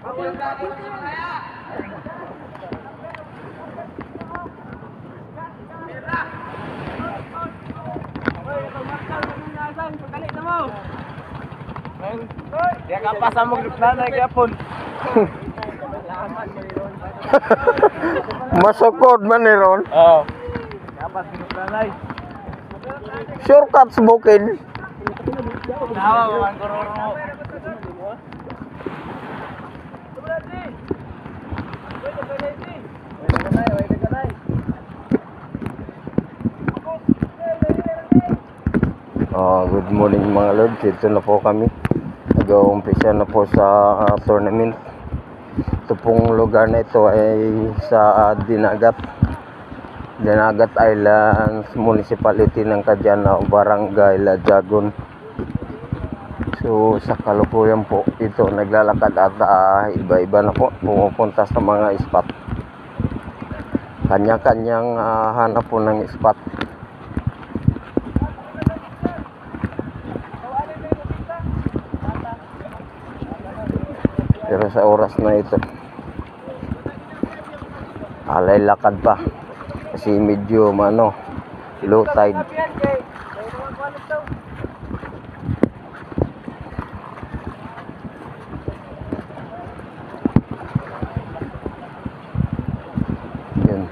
Dia kapas sama grup nanay gyapon. Masukod man ni ron. Oh. Kapas grup nanay. Shortcuts bukid. Nawa man kororo. Good morning mga lords. Ito na po kami. Nag-uumpisa na po sa tournament. Ito pong lugar na ito ay sa Dinagat Islands Municipality ng Cadiana, Barangay Lajagon. So sa kalukuyan po ito naglalakad at iba-iba na po pumupunta sa mga spot. Kanya-kanyang hanap po ng spot. Pero sa oras na ito alay lakad pa kasi medyo low tide. Yun.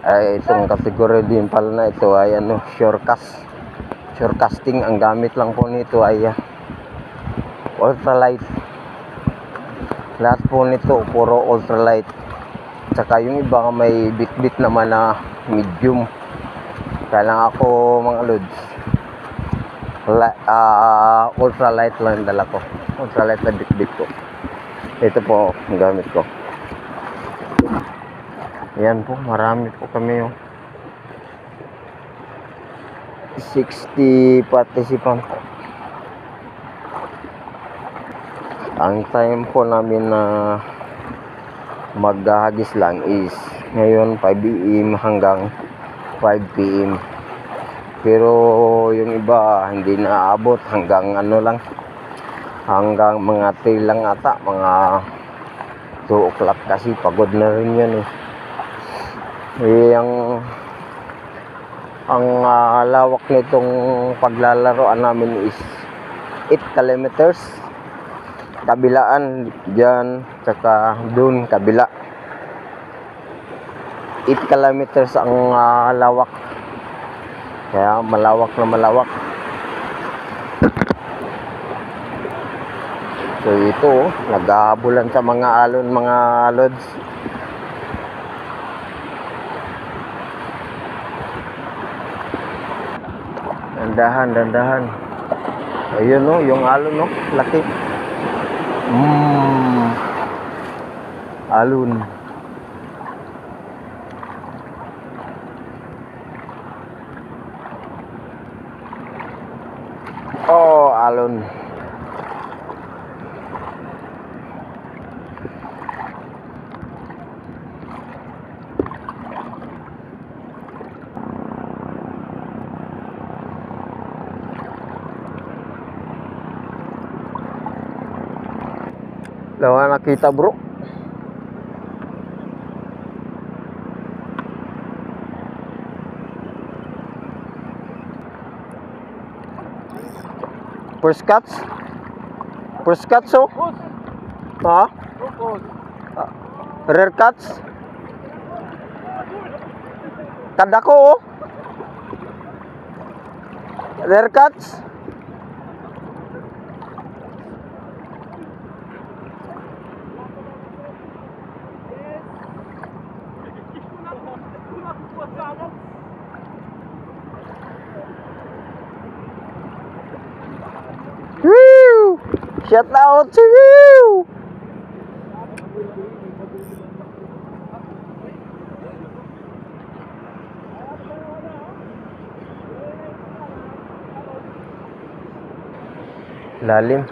Ay itong kategory din pala na ito ay shorecasting. Ang gamit lang po nito ay ultralight. Lahat po nito puro ultralight. Tsaka yung iba may bit-bit naman na medium. Kaya lang ako mga lods ultralight lang dala ko. Ultralight na bit-bit ko. Ito po ang gamit ko. Yan po, marami po kami yung 60 participant po. Ang time po namin na maghahagis lang is ngayon 5 AM hanggang 5 PM. Pero yung iba hindi na aabot hanggang hanggang mga 3 lang ata, mga 2 o'clock kasi pagod na rin yan eh. Ang lawak nitong paglalaroan namin is 8 kilometers. Kabilaan dyan, tsaka dun kabila 8 kilometers ang lawak, kaya malawak na malawak. So ito nag-aabulan sa mga alon mga lods. Dandahan. Ayun yung alon laki. Alon. Alon. Lawa nakita bro. First cuts oh. Ha? Rare cuts. Kada ko oh. Rare cuts. Woo! Shout out to you! Lalim.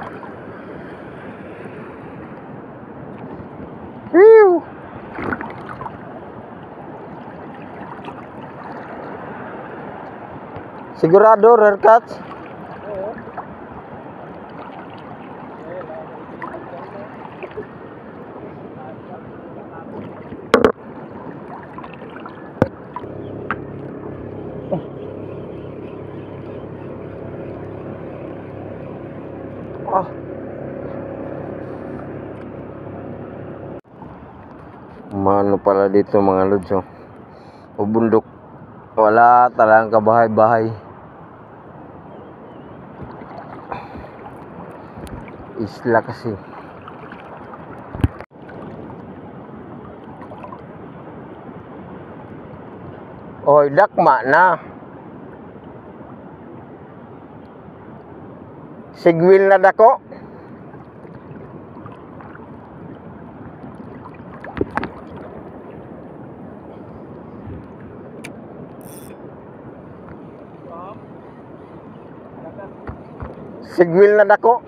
Woo! Sigurado rare cuts? Ah. Mano pala dito mga lods, oh. O bundok. Wala talagang kabahay-bahay. Isla kasi. Oy, dakma na. Sigwil na dako. Sigwil na dako.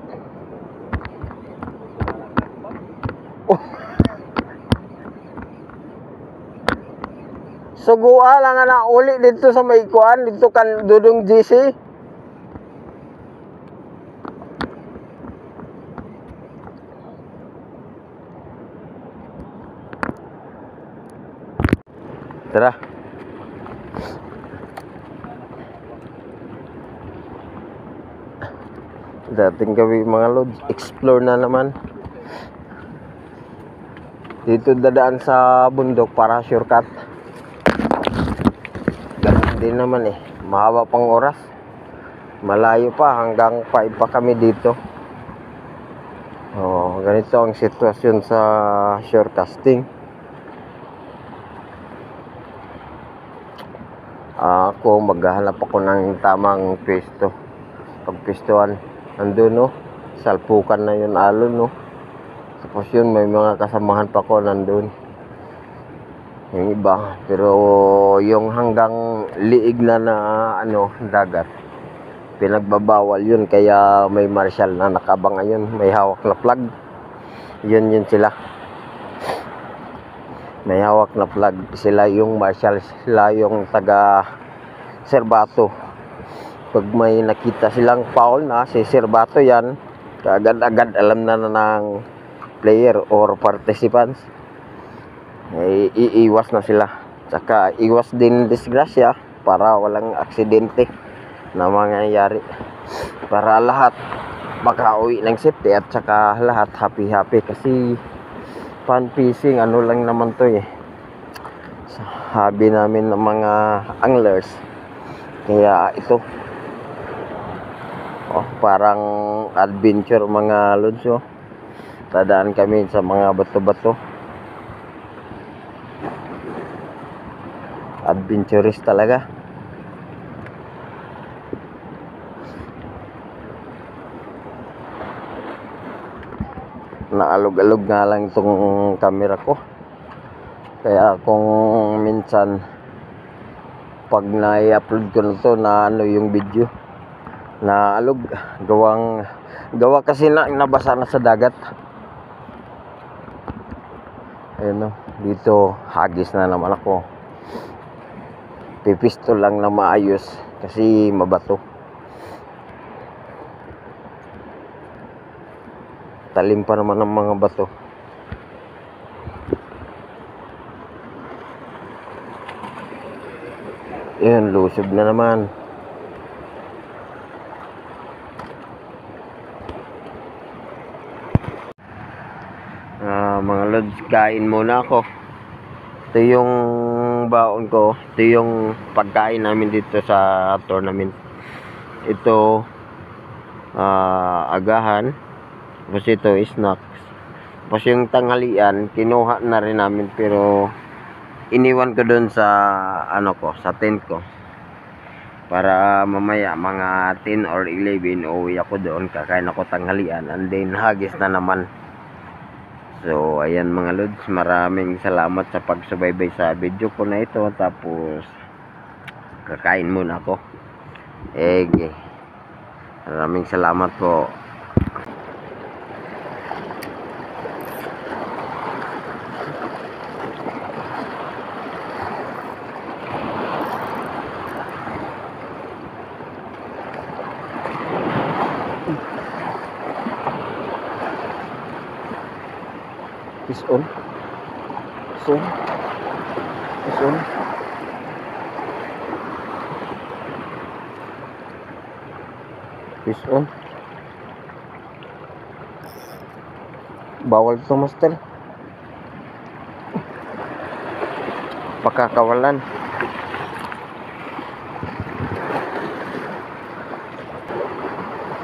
Oh. Sugua lang na uli dito sa may kuan dito kan Dudong GC. Tara. Dating gabi mga lods, explore na naman. Dito dadaan sa bundok para shortcut. Ganun din naman eh. Mahaba pang oras. Malayo pa, hanggang 5 pa kami dito. Oh, ganito ang sitwasyon sa shortcasting. Ako maghahanap ako ng tamang pwesto. Pagpwestuhan, andun no, salpukan na yun alon no. Tapos yun may mga kasamahan pa ko nandun. Yung iba, pero yung hanggang liig na ano, dagat, pinagbabawal yun, kaya may marshal na nakabang ngayon, may hawak na flag. Yun sila. May hawak na flag sila, yung marshal, sila yung taga serbato. Pag may nakita silang foul na si serbato yan, agad-agad alam na ng player or participants. Iiwas na sila. Saka iwas din disgrasya para walang aksidente na mangyayari. Para lahat makauwi ng safety at saka lahat happy-happy. Kasi fun fishing, ano lang naman to eh. Sabi namin ng mga anglers. Kaya ito, parang adventure mga lods, oh. Tadaan kami sa mga bato-bato. Adventurous talaga. Naalog-alog nga lang itong camera ko. Kaya kung minsan pag na-upload ko na to na ano yung video, naalog, gawa kasi nabasa na sa dagat. Ayun, no, dito hagis na naman ako. Pipisto lang na maayos kasi mabato. Talim pa naman ng mga bato. Ayun, lusob na naman. Mga lods, kain muna ako. Ito yung baon ko. Ito yung pagkain namin dito sa tournament. Ito agahan. Tapos ito snacks. Tapos yung tanghalian kinuha na rin namin, pero iniwan ko doon sa ano ko, sa tent ko. Para mamaya mga 10 or 11 uwi ako doon, kakain ako tanghalian, and then hagis na naman. So ayan mga lods, maraming salamat sa pagsubaybay sa video ko na ito. Tapos kakain muna ako. Maraming salamat po. Fish on. Fish on. Fish on. Fish on. Bawal to, master. Pakakawalan.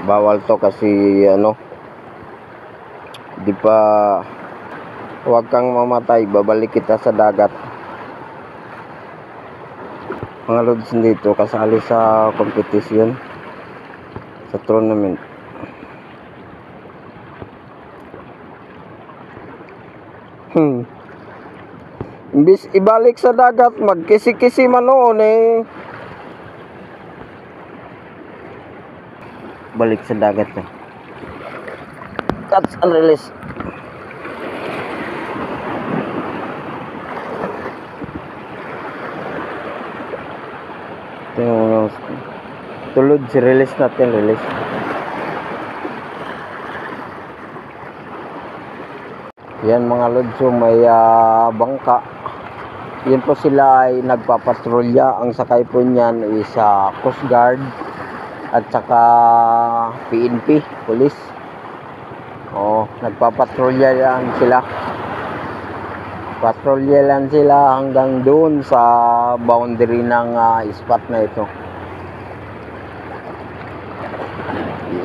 Bawal to kasi ano, di pa, huwag kang mamatay, babalik kita sa dagat. Mga lods, dito kasali sa competition, sa tournament. Imbis ibalik sa dagat, magkisi-kisi man noon eh. Balik sa dagat na. Catch and release. Tulod si release natin, release. Yan mga lodso, may bangka. Yan po sila ay nagpapatrolya. Ang sakay po niyan is Coast Guard at saka PNP, police. Nagpapatrolya yan sila. Patrolya lang sila hanggang doon sa boundary ng spot na ito.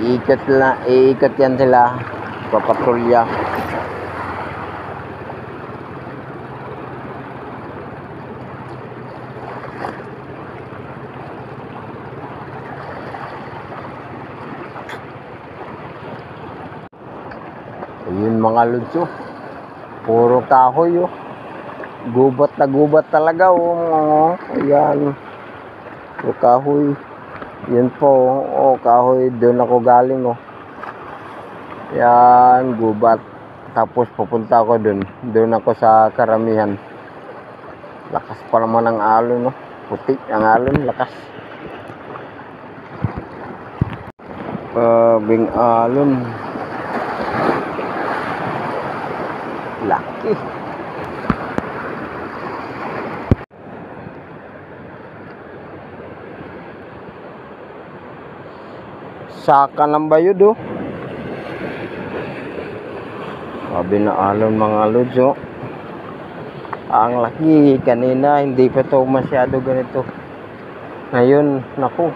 Iikot yan sila, papatrolya. Ayun mga lodso, puro kahoy gubat na gubat talaga ayan, puro kahoy. Yan po, kahoy, doon ako galing yan, gubat. Tapos pupunta ako doon ako sa karamihan. Lakas pa naman ang alon puti ang alon, lakas. Bing alon, laki. Saka ng bayod sabi na alon mga lods ang laki. Kanina hindi pa to masyado ganito, ngayon naku,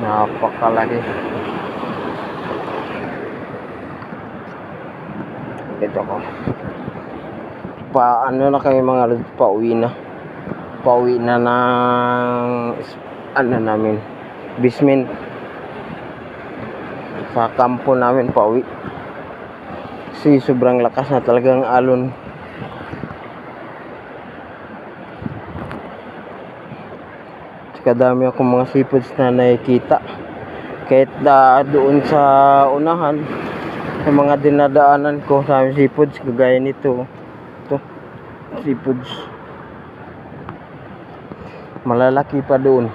napakalaki. Ito ko paano na kami mga lods, pauwi na ng namin basement sa kampo namin, pauwi kasi sobrang lakas na talagang alon. Kadami akong mga seafoods na nakikita kahit doon sa unahan sa mga dinadaanan ko sa seafoods kagaya nito. Ito seafoods malalaki pa doon.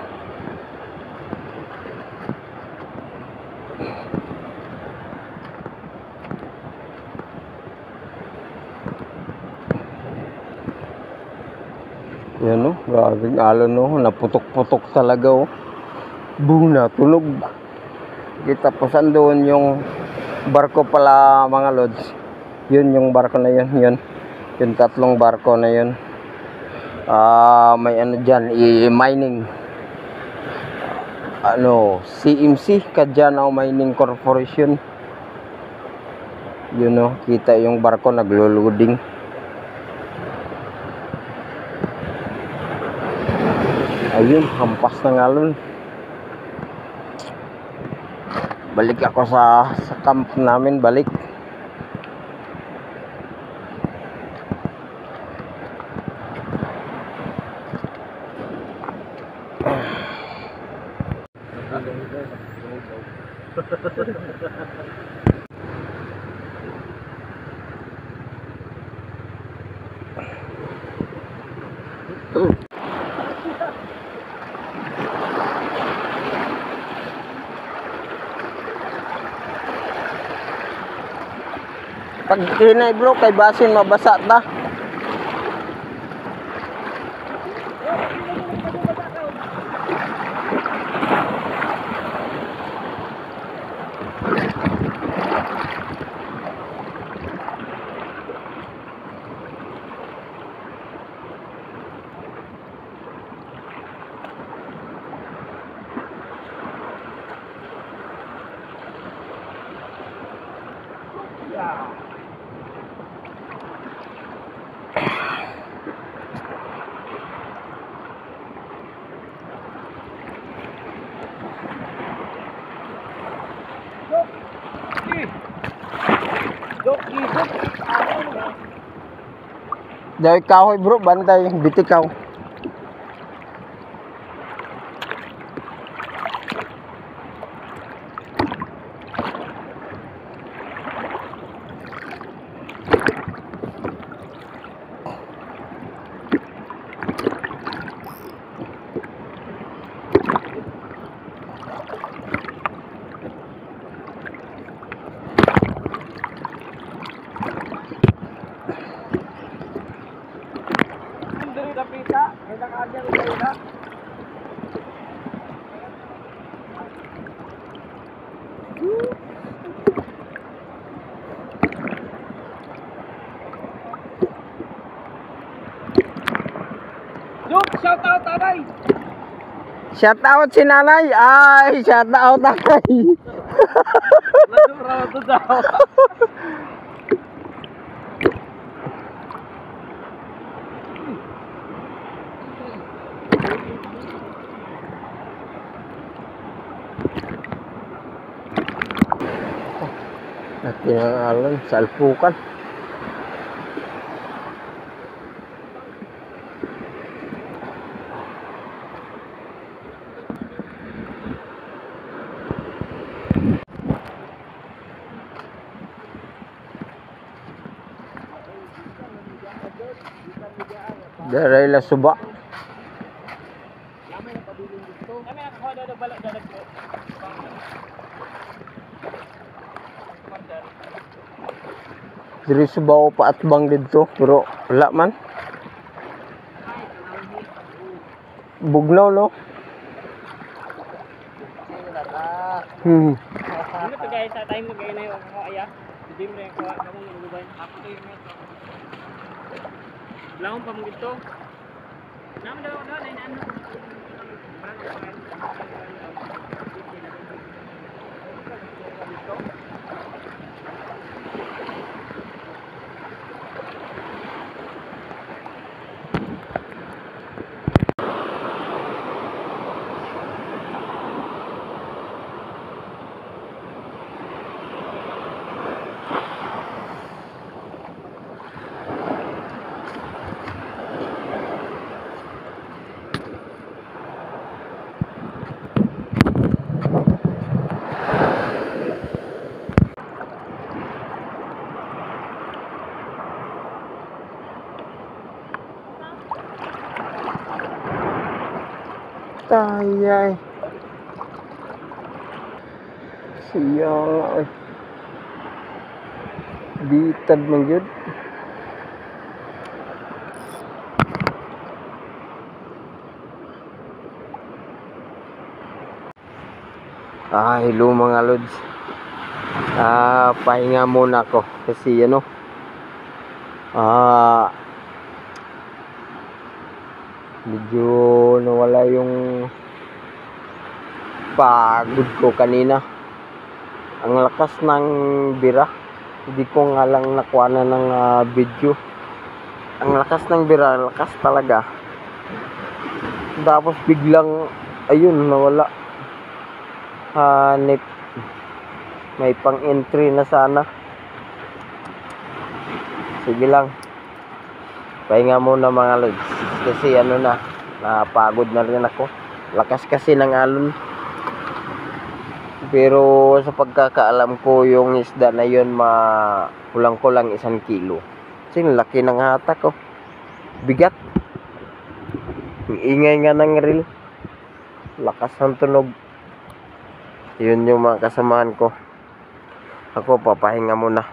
Yan grabing alon naputok-putok talaga boom, natunog. Kita po saan doon yung barko pala mga lods, yun yung barko na yun, yung tatlong barko na yun. May dyan mining CMC, Kadyanaw Mining Corporation. Yun kita yung barko nagluluding. Ayun, hampas ng alon. Balik ako sa camp namin, balik. Pag hinay bro, kay basin mabasa ta. Dahil kahoy bro, bantay, bitikaw. Shout out, Tanay! Shout out si nanay. Ay, shout out nanay. Nasura to daw. Natin ang alon, salpukan. Daray la suba. Diri subaw pa atbang dito, pero wala man. Bugnaw no. Ano to guys, sa time mo gaya na yung aya. Hindi mo rin kuha ka mong lubay. Ako to yung meto. Laong pa mo dito. Naman daw na ano. Tayay. Siya nga ay. Bitad man yun. Hello mga lods. Pahinga muna ako kasi ano. Medyo nawala yung pagod ko kanina. Ang lakas ng bira. Hindi ko nga lang nakuha na ng video. Ang lakas ng bira, lakas talaga. Tapos biglang ayun nawala. Hanip. May pang entry na sana. Sige lang. Pahinga muna mga lods. Kasi ano na, napagod na rin ako. Lakas kasi ng alon. Pero sa pagkakaalam ko, yung isda na yun, kulang-kulang 1 kilo. Kasi laki ng hatak ko. Bigat. Ang ingay nga ng reel. Lakas ng tunog. Yun yung mga kasamaan ko. Ako papahinga muna.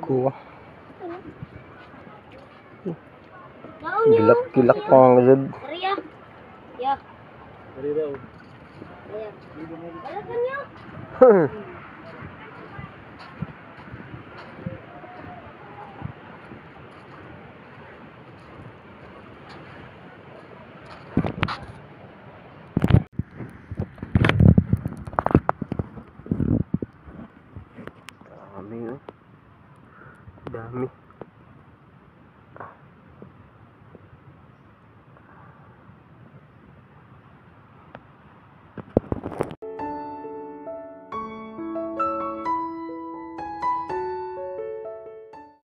ko. Gilak-gilak pa mga dad. Ria. Ya. Dari daw. Ya. Wala ka niya.